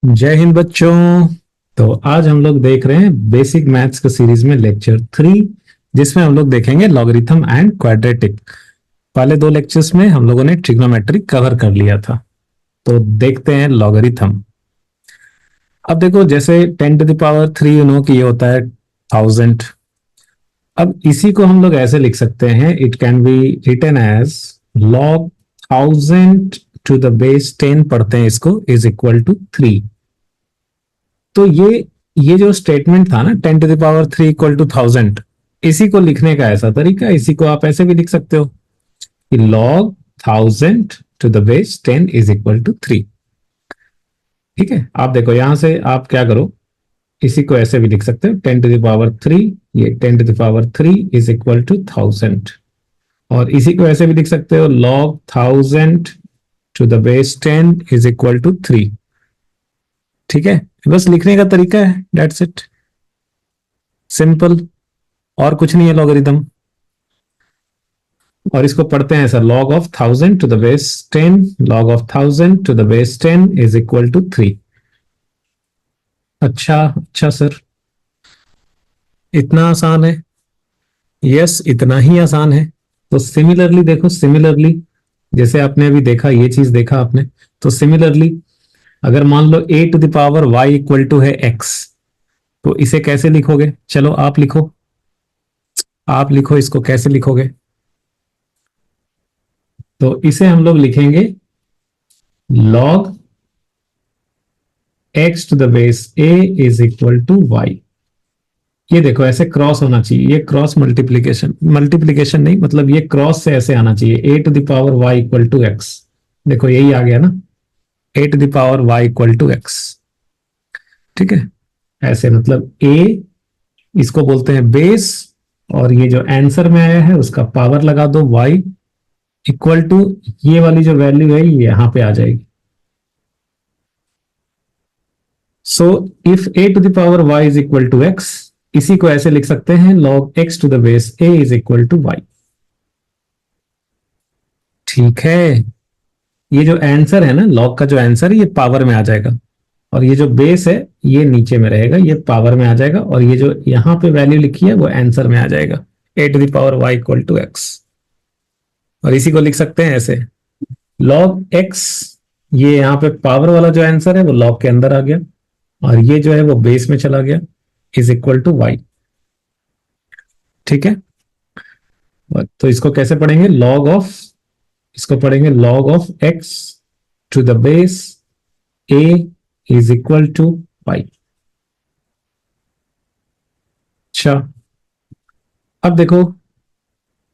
जय हिंद बच्चों। तो आज हम लोग देख रहे हैं बेसिक मैथ्स का सीरीज में लेक्चर 3, जिसमें हम लोग देखेंगे लॉगरिथम एंड क्वाड्रेटिक। पहले दो लेक्चर्स में हम लोगों ने ट्रिग्नोमेट्री कवर कर लिया था। तो देखते हैं लॉगरिथम। अब देखो, जैसे 10⁻³ यू नो कि ये होता है 1000। अब इसी को हम लोग ऐसे लिख सकते हैं, it can be written as log 1000 to the base 10 पढ़ते हैं इसको, इज इक्वल टू 3। तो ये जो स्टेटमेंट था ना, 10⁻³ इक्वल टू 1000, इसी को लिखने का ऐसा तरीका, इसी को आप ऐसे भी लिख सकते हो कि log 1000 to the base 10 is equal to 3। ठीक है, आप देखो यहां से आप क्या करो, इसी को ऐसे भी लिख सकते हो 10⁻³, ये 10⁻³ इज इक्वल टू 1000। और इसी को ऐसे भी लिख सकते हो log 1000 to the base 10 is equal to 3। ठीक है, बस लिखने का तरीका है, दैट्स इट, सिंपल, और कुछ नहीं है लॉगरिथम। और इसको पढ़ते हैं sir, log of 1000 to the base 10, log of 1000 to the base 10 is equal to 3। अच्छा अच्छा सर, इतना आसान है? यस, इतना ही आसान है। तो सिमिलरली देखो, सिमिलरली जैसे आपने अभी देखा, ये चीज देखा आपने, तो सिमिलरली अगर मान लो a⁻y इक्वल टू है x, तो इसे कैसे लिखोगे? चलो आप लिखो, आप लिखो इसको कैसे लिखोगे। तो इसे हम लोग लिखेंगे log x to the base a is equal to y। ये देखो ऐसे क्रॉस होना चाहिए, ये क्रॉस मल्टीप्लीकेशन, मल्टीप्लीकेशन नहीं, मतलब ये क्रॉस से ऐसे आना चाहिए, a⁻y इक्वल टू x। देखो यही आ गया ना, a⁻y इक्वल टू x। ठीक है, ऐसे मतलब a, इसको बोलते हैं बेस, और ये जो आंसर में आया है उसका पावर लगा दो y इक्वल टू, ये वाली जो वैल्यू है ये यहां पे आ जाएगी। So if a⁻y is equal to x, इसी को ऐसे लिख सकते हैं log x to the base a is equal to y। ठीक है, ये जो आंसर है ना, log का जो आंसर है ये पावर में आ जाएगा, और ये जो बेस है ये नीचे में रहेगा, ये पावर में आ जाएगा, और ये जो यहां पे वैल्यू लिखी है वो आंसर में आ जाएगा, a⁻y इक्वल टू x। और इसी को लिख सकते हैं ऐसे, log x, ये यहाँ पे पावर वाला जो आंसर है वो log के अंदर आ गया, और ये जो है वो बेस में चला गया, इज इक्वल टू y। ठीक है, तो इसको कैसे पढ़ेंगे, log ऑफ, इसको पढ़ेंगे log of x to the base a is equal to y। अच्छा, अब देखो,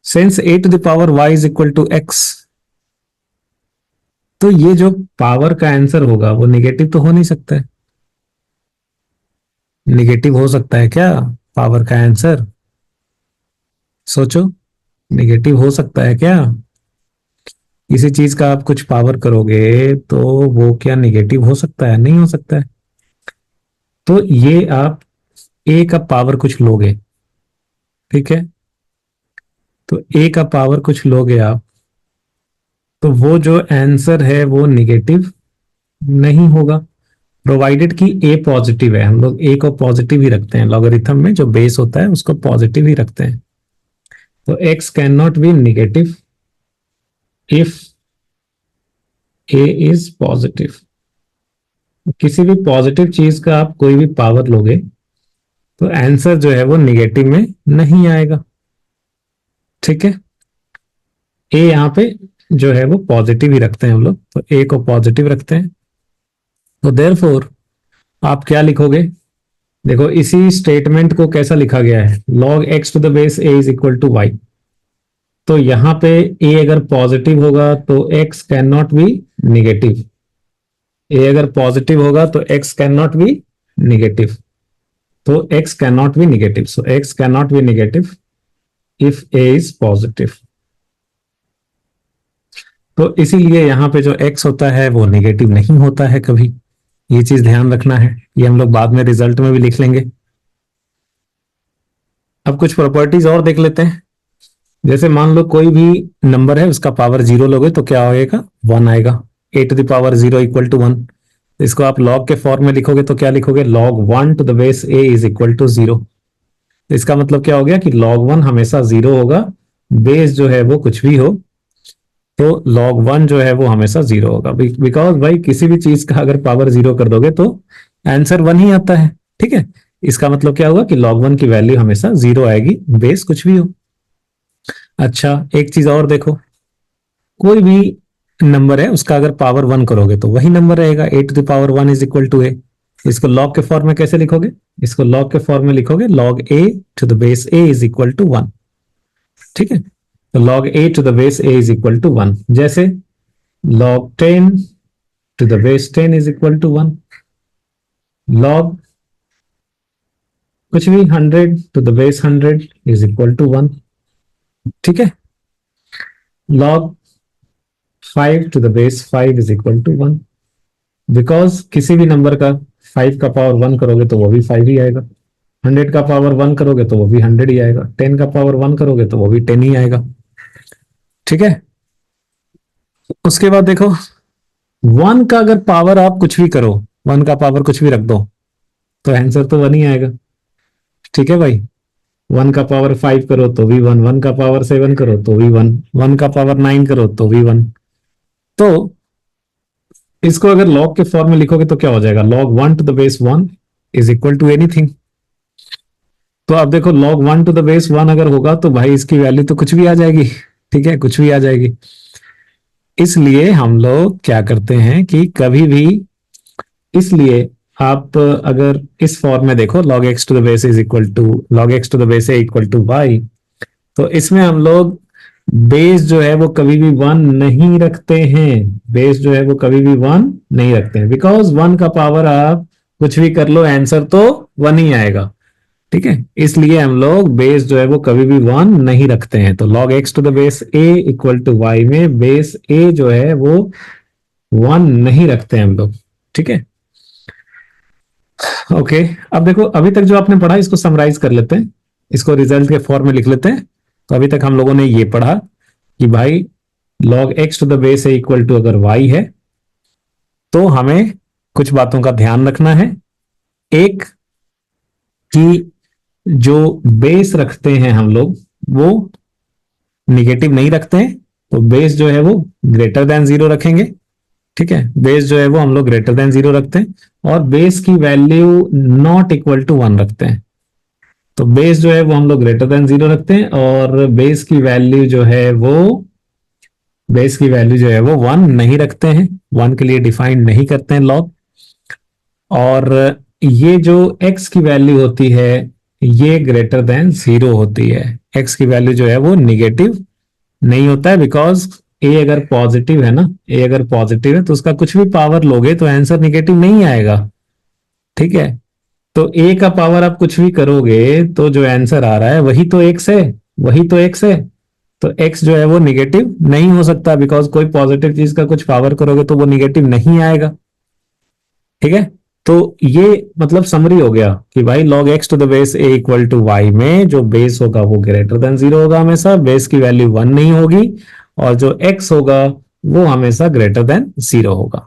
since a⁻y is equal to x, तो ये जो पावर का आंसर होगा वो निगेटिव तो हो नहीं सकता है। निगेटिव हो सकता है क्या पावर का आंसर? सोचो, निगेटिव हो सकता है क्या? किसी चीज का आप कुछ पावर करोगे तो वो क्या निगेटिव हो सकता है? नहीं हो सकता है। तो ये आप a का पावर कुछ लोगे, ठीक है, तो a का पावर कुछ लोगे आप, तो वो जो आंसर है वो निगेटिव नहीं होगा, प्रोवाइडेड कि a पॉजिटिव है। हम लोग a को पॉजिटिव ही रखते हैं, लॉगरिथम में जो बेस होता है उसको पॉजिटिव ही रखते हैं। तो x can not be negative if a is positive. किसी भी पॉजिटिव चीज का आप कोई भी पावर लोगे तो आंसर जो है वो निगेटिव में नहीं आएगा। ठीक है, a यहाँ पे जो है वो पॉजिटिव ही रखते हैं हम लोग, तो a को पॉजिटिव रखते हैं। तो देयरफॉर आप क्या लिखोगे? देखो इसी स्टेटमेंट को कैसा लिखा गया है, log x to the base a is equal to y। तो यहां पे a अगर पॉजिटिव होगा तो x can not be negative, a अगर पॉजिटिव होगा तो x can not be negative, तो x can not be negative, so x can not be negative if a is positive. तो इसीलिए यहां पे जो x होता है वो निगेटिव नहीं होता है कभी, ये चीज ध्यान रखना है, ये हम लोग बाद में रिजल्ट में भी लिख लेंगे। अब कुछ प्रॉपर्टीज और देख लेते हैं। जैसे मान लो कोई भी नंबर है, उसका पावर 0 लोगे तो क्या होएगा? 1 आएगा, a⁻0 इक्वल टू 1। इसको आप लॉग के फॉर्म में लिखोगे तो क्या लिखोगे, log 1 to the base a is equal to 0। इसका मतलब क्या हो गया कि log 1 हमेशा 0 होगा, बेस जो है वो कुछ भी हो, तो log 1 जो है वो हमेशा 0 होगा, बिकॉज भाई किसी भी चीज का अगर पावर 0 कर दोगे तो आंसर 1 ही आता है। ठीक है, इसका मतलब क्या हुआ कि log 1 की वैल्यू हमेशा 0 आएगी, बेस कुछ भी हो। अच्छा, एक चीज और देखो, कोई भी नंबर है उसका अगर पावर 1 करोगे तो वही नंबर रहेगा, a to the power 1 is equal to a. इसको लॉग के फॉर्म में कैसे लिखोगे, इसको लॉग के फॉर्म में लिखोगे log a to the base a is equal to 1। ठीक है, तो log a to the base a is equal to 1, जैसे log 10 to the base 10 is equal to 1, log कुछ भी 100 to the base 100 is equal to 1। ठीक है, log 5 to the base 5 is equal to 1, because किसी भी number का 5 का power 1 करोगे तो वो भी 5 ही आएगा, 100 का पावर 1 करोगे तो वो भी 100 ही आएगा, 10 का पावर 1 करोगे तो वो भी 10 ही आएगा। ठीक है, उसके बाद देखो, 1 का अगर पावर आप कुछ भी करो, 1 का पावर कुछ भी रख दो तो आंसर तो 1 ही आएगा। ठीक है भाई, 1 का पावर 5 करो तो भी 1, 1 का पावर 7 करो तो भी 1, 1 का पावर 9 करो तो भी 1। तो इसको अगर लॉग के फॉर्म में लिखोगे तो क्या हो जाएगा, log 1 to the base 1 is equal to anything. तो अब देखो, log 1 टू द बेस 1 अगर होगा तो भाई इसकी वैल्यू तो कुछ भी आ जाएगी। ठीक है, कुछ भी आ जाएगी। इसलिए हम लोग क्या करते हैं कि कभी भी, इसलिए आप अगर इस फॉर्म में देखो log x to the base is equal to log x to the base a equal to y, तो इसमें हम लोग बेस जो है वो कभी भी 1 नहीं रखते हैं, बेस जो है वो कभी भी 1 नहीं रखते हैं, बिकॉज 1 का पावर आप कुछ भी कर लो आंसर तो 1 ही आएगा। ठीक है, इसलिए हम लोग बेस जो है वो कभी भी 1 नहीं रखते हैं, तो log x to the base a equal to y में बेस a जो है वो 1 नहीं रखते हैं हम लोग। ठीक है, ओके। अब देखो, अभी तक जो आपने पढ़ा इसको समराइज कर लेते हैं, इसको रिजल्ट के फॉर्म में लिख लेते हैं। तो अभी तक हम लोगों ने ये पढ़ा कि भाई log x to the base a equal to अगर y है तो हमें कुछ बातों का ध्यान रखना है। एक, कि जो बेस रखते हैं हम लोग वो निगेटिव नहीं रखते हैं, तो बेस जो है वो ग्रेटर देन 0 रखेंगे। ठीक है, बेस जो है वो हम लोग ग्रेटर देन 0 रखते हैं, और बेस की वैल्यू नॉट इक्वल टू 1 रखते हैं। तो बेस जो है वो हम लोग ग्रेटर देन 0 रखते हैं, और बेस की वैल्यू जो है वो 1 नहीं रखते हैं, 1 के लिए डिफाइन नहीं करते हैं लॉग। और ये जो x की वैल्यू होती है ये ग्रेटर देन 0 होती है, x की वैल्यू जो है वो निगेटिव नहीं होता है, बिकॉज a अगर पॉजिटिव है ना, a अगर पॉजिटिव है तो उसका कुछ भी पावर लोगे तो आंसर निगेटिव नहीं आएगा। ठीक है, तो a का पावर आप कुछ भी करोगे तो जो आंसर आ रहा है वही तो x है, वही तो x है। तो x जो है वो निगेटिव नहीं हो सकता, बिकॉज कोई पॉजिटिव चीज का कुछ पावर करोगे तो वो निगेटिव नहीं आएगा। ठीक है, तो ये मतलब समरी हो गया कि भाई log x to the base a equal to y में जो बेस होगा वो ग्रेटर देन 0 होगा, हमेशा बेस की वैल्यू 1 नहीं होगी, और जो x होगा वो हमेशा ग्रेटर देन 0 होगा।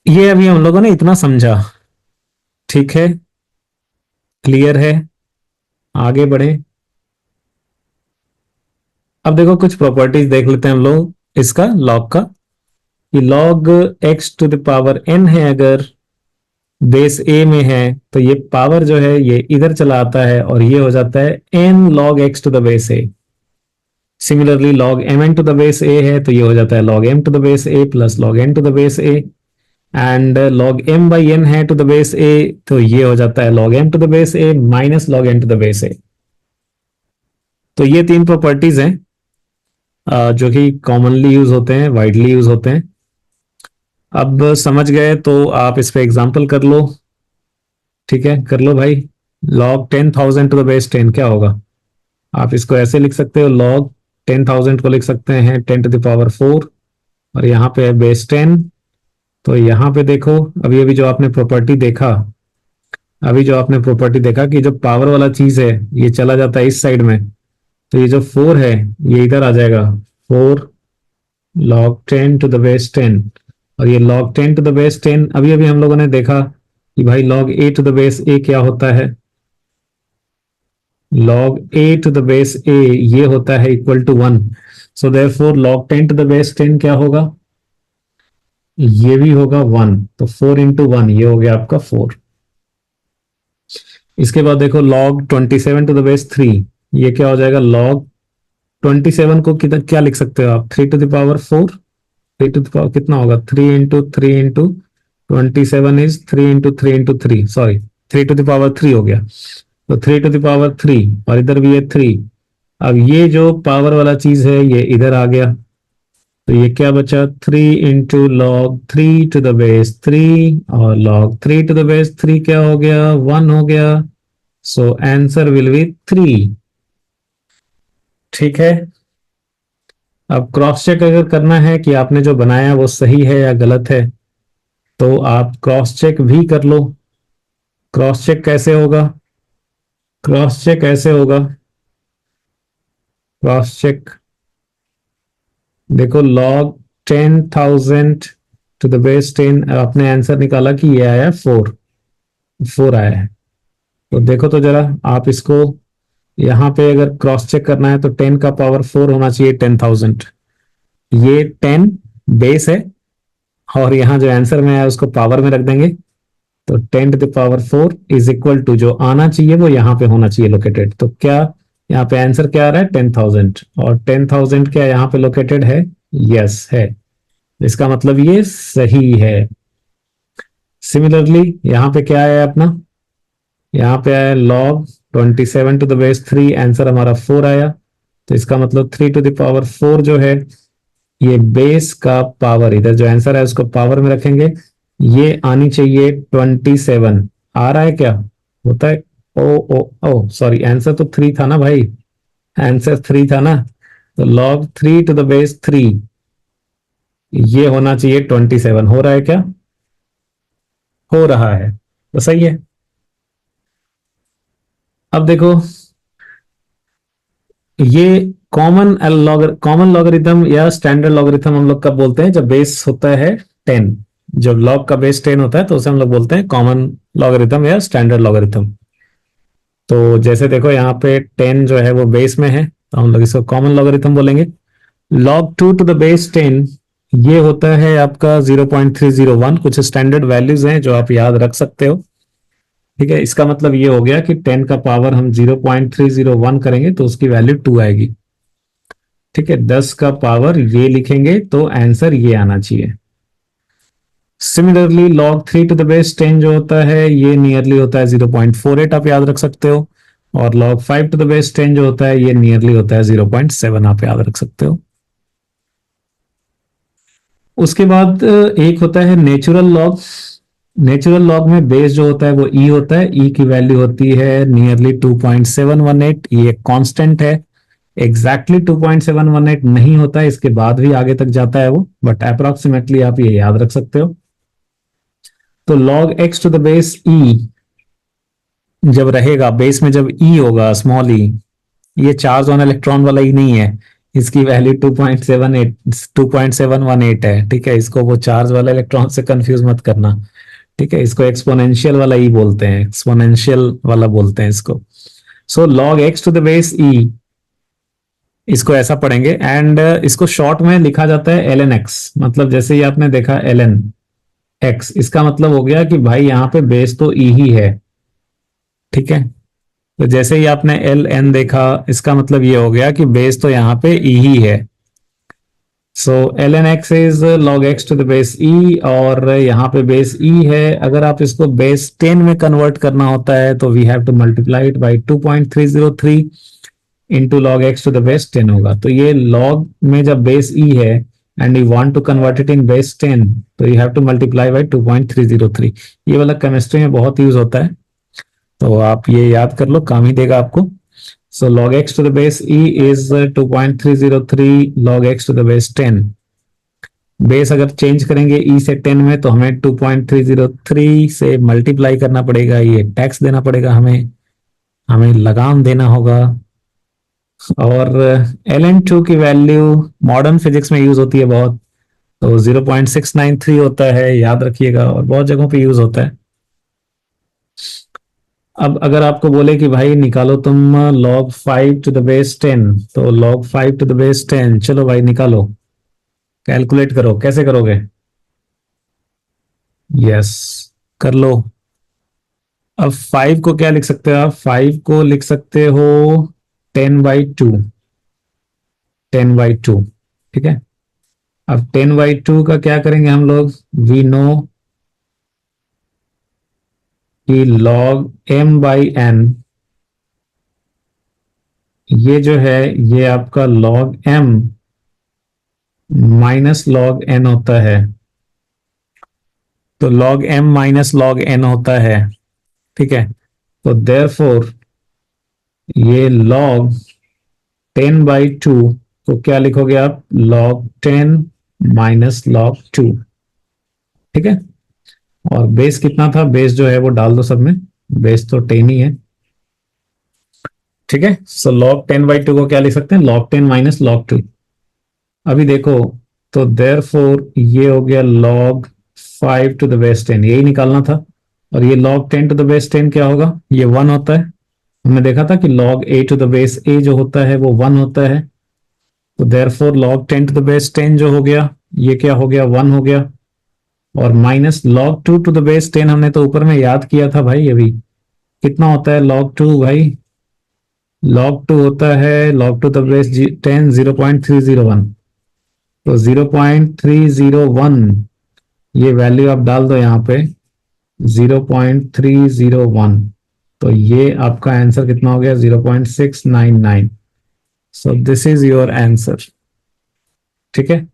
ये अभी हम लोगों ने इतना समझा। ठीक है, क्लियर है, आगे बढ़े। अब देखो, कुछ प्रॉपर्टीज देख लेते हैं हम लोग इसका, लॉग का, कि log x to the power n है अगर बेस ए में है तो ये पावर जो है ये इधर चला आता है और ये हो जाता है n log x to the base a. Similarly log mn to the base a है तो ये हो जाता है log m to the base a plus log n to the base a, and log m by n है to the base a तो ये हो जाता है log m to the base a minus log n to the base a. तो ये तीन properties हैं जो कि कॉमनली यूज होते हैं, वाइडली यूज होते हैं। अब समझ गए तो आप इस पे एग्जांपल कर लो। ठीक है, कर लो भाई। log 10,000 टू द बेस 10 क्या होगा, आप इसको ऐसे लिख सकते हो, log 10,000 को लिख सकते हैं 10 टू द पावर 4, और यहाँ पे है बेस 10। तो यहाँ पे देखो, अभी अभी जो आपने प्रॉपर्टी देखा, कि जो पावर वाला चीज है ये चला जाता है इस साइड में, तो ये जो 4 है ये इधर आ जाएगा, 4 log 10 टू द बेस 10, और ये log 10 टू द बेस 10, अभी अभी हम लोगों ने देखा कि भाई log a to the base a क्या होता है। log a to the base a ये होता है equal to 1। So therefore log 10 to the base 10 क्या होगा, ये भी होगा 1। तो 4 into 1 ये हो गया आपका 4। इसके बाद देखो log 27 टू द बेस 3, ये क्या हो जाएगा, log 27 को कितना क्या लिख सकते हो आप, 3 to the power 4। 3 to the power कितना होगा, 3 into 3 into 27 is 3 into 3 into 3, sorry 3 to the power 3 हो गया। तो 3 to the power 3, और इधर भी है 3। अब ये जो पावर वाला चीज है ये इधर आ गया, तो ये क्या बचा, 3 into log 3 to the base 3, और log 3 to the base 3 क्या हो गया, 1 हो गया। So answer will be 3। ठीक है। अब क्रॉस चेक अगर करना है कि आपने जो बनाया वो सही है या गलत है, तो आप क्रॉस चेक भी कर लो। क्रॉस चेक कैसे होगा, क्रॉस चेक ऐसे होगा, क्रॉस चेक देखो, log 10,000 to the base 10, आपने आंसर निकाला कि ये आया 4, 4 आया है। तो देखो तो जरा आप इसको, यहाँ पे अगर क्रॉस चेक करना है तो 10 का पावर 4 होना चाहिए 10,000। ये 10 बेस है, और यहाँ जो आंसर में आया उसको पावर में रख देंगे। तो 10 to the power 4 is equal to जो आना चाहिए वो यहाँ पे होना चाहिए लोकेटेड। तो क्या यहाँ पे आंसर क्या आ रहा है, 10,000, और 10,000 क्या यहाँ पे लोकेटेड है, यस है। इसका मतलब ये सही है। सिमिलरली यहाँ पे क्या आया अपना, यहाँ पे आया log 27 to the base 3, answer हमारा 4 आया। तो इसका मतलब 3 to the power 4 जो है ये बेस का पावर, इधर जो आंसर है उसको पावर में रखेंगे, ये आनी चाहिए 27। आ रहा है क्या, होता है, ओ ओ ओ सॉरी, आंसर तो 3 था ना भाई, आंसर 3 था ना। तो log 3 to the base 3 ये होना चाहिए 27। हो रहा है क्या, हो रहा है, तो सही है। अब देखो, ये कॉमन लॉगरिथम या स्टैंडर्ड लॉगरिथम हम लोग कब बोलते हैं, जब बेस होता है 10। जब लॉग का बेस 10 होता है तो उसे हम लोग बोलते हैं कॉमन लॉगरिथम या स्टैंडर्ड लॉगरिथम। तो जैसे देखो यहाँ पे 10 जो है वो बेस में है, तो हम लोग इसको कॉमन लॉगरिथम बोलेंगे। log 2 to the base 10 ये होता है आपका 0.301। कुछ स्टैंडर्ड वैल्यूज हैं जो आप याद रख सकते हो। ठीक है, इसका मतलब ये हो गया कि 10 का पावर हम 0.301 करेंगे तो उसकी वैल्यू 2 आएगी। ठीक है, 10 का पावर ये लिखेंगे तो आंसर ये आना चाहिए। Similarly log 3 to the base 10 जो होता है ये नियरली होता है 0.48, आप याद रख सकते हो। और log 5 to the base 10 जो होता है ये नियरली होता है 0.7, आप याद रख सकते हो। उसके बाद एक होता है नेचुरल लॉग। नेचुरल लॉग में बेस जो होता है वो ई होता है, ई की वैल्यू होती है नियरली 2.718। ये कांस्टेंट है, एग्जैक्टली 2.718 नहीं होता है, इसके बाद भी आगे तक जाता है वो, बट अप्रोक्सीमेटली आप ये याद रख सकते हो। तो log x to the base e जब रहेगा बेस में, जब ई होगा स्मॉल ई, ये चार्ज ऑन इलेक्ट्रॉन वाला ही नहीं है, इसकी वैल्यू 2.718 है। ठीक है, इसको वो चार्ज वाला इलेक्ट्रॉन से कंफ्यूज मत करना। ठीक है, इसको एक्सपोनेंशियल वाला ई बोलते हैं, एक्सपोनेंशियल वाला बोलते हैं इसको। सो log x to the base e, इसको ऐसा पढ़ेंगे, एंड इसको शॉर्ट में लिखा जाता है ln x। मतलब जैसे ही आपने देखा ln x, इसका मतलब हो गया कि भाई यहाँ पे बेस तो e ही है। ठीक है, तो जैसे ही आपने एल एन देखा, इसका मतलब ये हो गया कि बेस तो यहाँ पे ई ही है। So l n x is log x to the base e, और यहाँ पे बेस ई है। अगर आप इसको बेस 10 में कन्वर्ट करना होता है तो we have to multiply it by 2.303 into log x to the base 10 होगा। तो ये लॉग में जब बेस ई है and you want to convert it in base 10, तो you have to multiply by 2.303। ये वाला केमिस्ट्री में बहुत यूज होता है, तो आप ये याद कर लो, काम ही देगा आपको। सो log x to the base e is 2.303 log x to the base 10। Base अगर चेंज करेंगे e से 10 में तो हमें 2.303 से मल्टीप्लाई करना पड़ेगा, ये टैक्स देना पड़ेगा हमें, हमें लगाम देना होगा। और ln2 की वैल्यू मॉडर्न फिजिक्स में यूज होती है बहुत, तो 0.693 होता है, याद रखिएगा, और बहुत जगहों पे यूज होता है। अब अगर आपको बोले कि भाई निकालो तुम log 5 to the base 10, तो log 5 to the base 10, चलो भाई निकालो, कैलकुलेट करो, कैसे करोगे? यस, कर लो। अब 5 को क्या लिख सकते हो आप? 5 को लिख सकते हो 10/2, 10/2। ठीक है। अब 10/2 का क्या करेंगे हम लोग? वी नो कि log m/n, ये जो है ये आपका log m minus log n होता है। तो log m minus log n होता है। ठीक है। तो देयरफॉर ये log 10/2 को क्या लिखोगे आप? log 10 minus log 2। ठीक है। और बेस कितना था? बेस जो है वो डाल दो सब में, बेस तो 10 ही है। ठीक है। सो log 10/2 को क्या लिख सकते हैं? log 10 minus log 2। अभी देखो, तो देयरफॉर ये हो गया log 5 to the base 10, यही निकालना था। और ये log 10 to the base 10 क्या होगा? ये 1 होता है। हमने देखा था कि log a to the base a जो होता है वो 1 होता है। तो therefore log 10 to the base 10 जो हो गया, ये क्या हो गया? 1 हो गया। और minus log 2 to the base 10, हमने तो ऊपर में याद किया था भाई अभी। कितना होता है log 2 भाई? log 2 होता है log 2 to the base 10 0.301। तो 0.301, ये वैल्यू आप डाल दो यहाँ पे, 0.301। तो ये आपका आंसर कितना हो गया? 0.699। So this is your answer. ठीक है,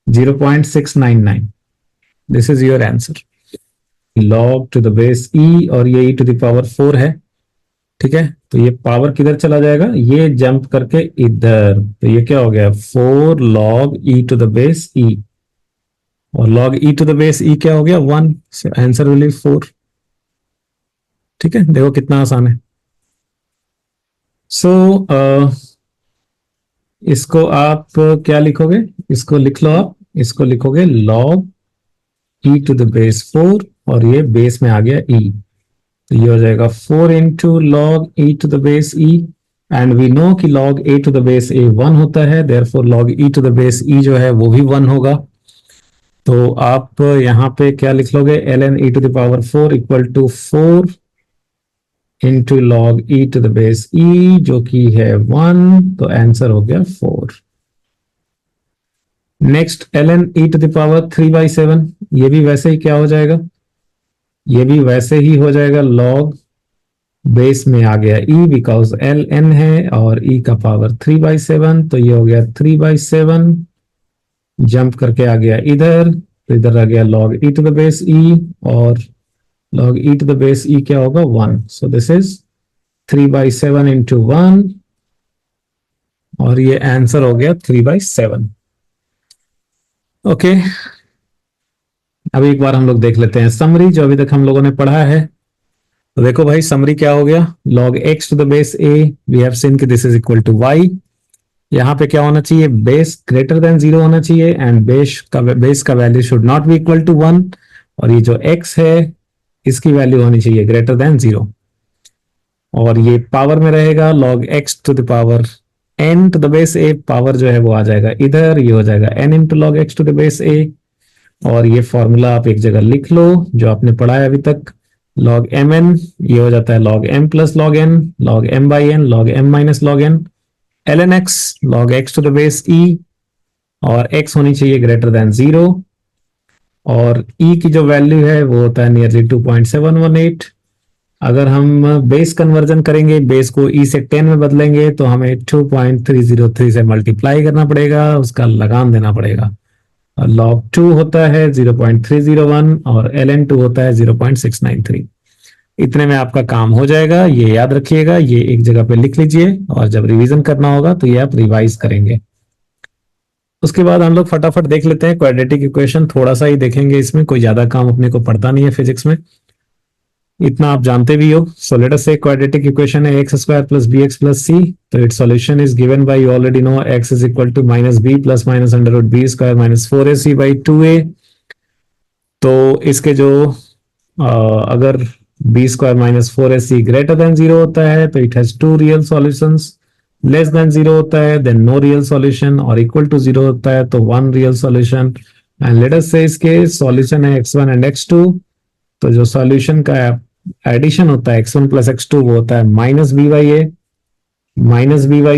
0.699, this is your answer. log to the base e, और ये e⁴ है। ठीक है। तो ये पावर किधर चला जाएगा? ये जंप करके इधर, तो ये क्या हो गया? 4 log e⁴। और log e⁴ क्या हो गया? 1। Answer will be 4। ठीक है, देखो कितना आसान है। सो इसको आप क्या लिखोगे? इसको लिख लो आप, इसको लिखोगे log e⁴, और ये बेस में आ गया e। तो ये हो जाएगा 4 into log e⁴ and we know कि log a⁴ 1 होता है, देयरफॉर log e⁴ जो है वो भी 1 होगा। तो आप यहाँ पे क्या लिख लोगे? ln e⁴ equal to 4 into log e⁴ जो कि है 1। तो आंसर हो गया 4। नेक्स्ट ln e⁻3/7, ये भी वैसे ही क्या हो जाएगा? ये भी वैसे ही हो जाएगा, लॉग बेस में आ गया e, बिकॉज एल एन है और e का पावर 3/7, तो ये हो गया 3/7। जंप करके आ गया इधर, तो इधर आ गया log e⁻e, और log e⁻e क्या होगा? 1। सो दिस इज 3/7 इंटू 1, और ये आंसर हो गया 3/7। ओके, अब एक बार हम लोग देख लेते हैं समरी जो अभी तक हम लोगों ने पढ़ा है। तो देखो भाई, समरी क्या हो गया? log x to the base a, we have seen कि this is equal to y। यहाँ पे क्या होना चाहिए? बेस ग्रेटर देन 0 होना चाहिए, एंड बेस का value should not be equal to 1। और ये जो x है इसकी वैल्यू होनी चाहिए ग्रेटर देन 0। और ये पावर में रहेगा log x to the power n to the base a, power जो है वो आ जाएगा इधर, ये हो जाएगा n into log x to the base a। और ये फॉर्मूला आप एक जगह लिख लो जो आपने पढ़ा है अभी तक, log mn, ये हो जाता है log m plus log n, log m/n, log m minus log n, ln x, log x to the base e, और x होनी चाहिए ग्रेटर देन 0। और e की जो वैल्यू है वो होता है नियरली 2.718। अगर हम बेस कन्वर्जन करेंगे, बेस को e से 10 में बदलेंगे, तो हमें 2.303 से मल्टीप्लाई करना पड़ेगा, उसका लगान देना पड़ेगा। और log 2 होता है 0.301, और ln 2 होता है 0.693। इतने में आपका काम हो जाएगा, ये याद रखिएगा, ये एक जगह पे लिख लीजिए, और जब रिवीजन करना होगा तो ये आप रिवाइज करेंगे। उसके बाद हम लोग फटाफट देख लेते हैं क्वाड्रेटिक इक्वेशन, थोड़ा सा ही देखेंगे, इसमें कोई ज्यादा काम अपने को पड़ता नहीं है फिजिक्स में। इतना आप जानते भी हो. सो let us say quadratic equation है x square plus b x plus c. तो its solution is given by, you already know, x is equal to minus b plus minus under root b square minus 4ac by 2a. तो इसके जो अगर b square minus 4ac greater than zero होता है तो it has two real solutions. Less than zero होता है then no real solution, और इक्वल टू जीरो होता है तो one real solution. And let us से इसके सॉल्यूशन है x1 एंड x2. तो जो सॉल्यूशन का एडिशन होता है x1 प्लस x2 वो होता है माइनस बी बाई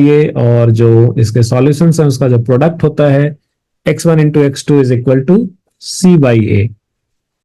ए. और जो इसके सॉल्यूशन है उसका जो प्रोडक्ट होता है x1 into x two is equal to c by A.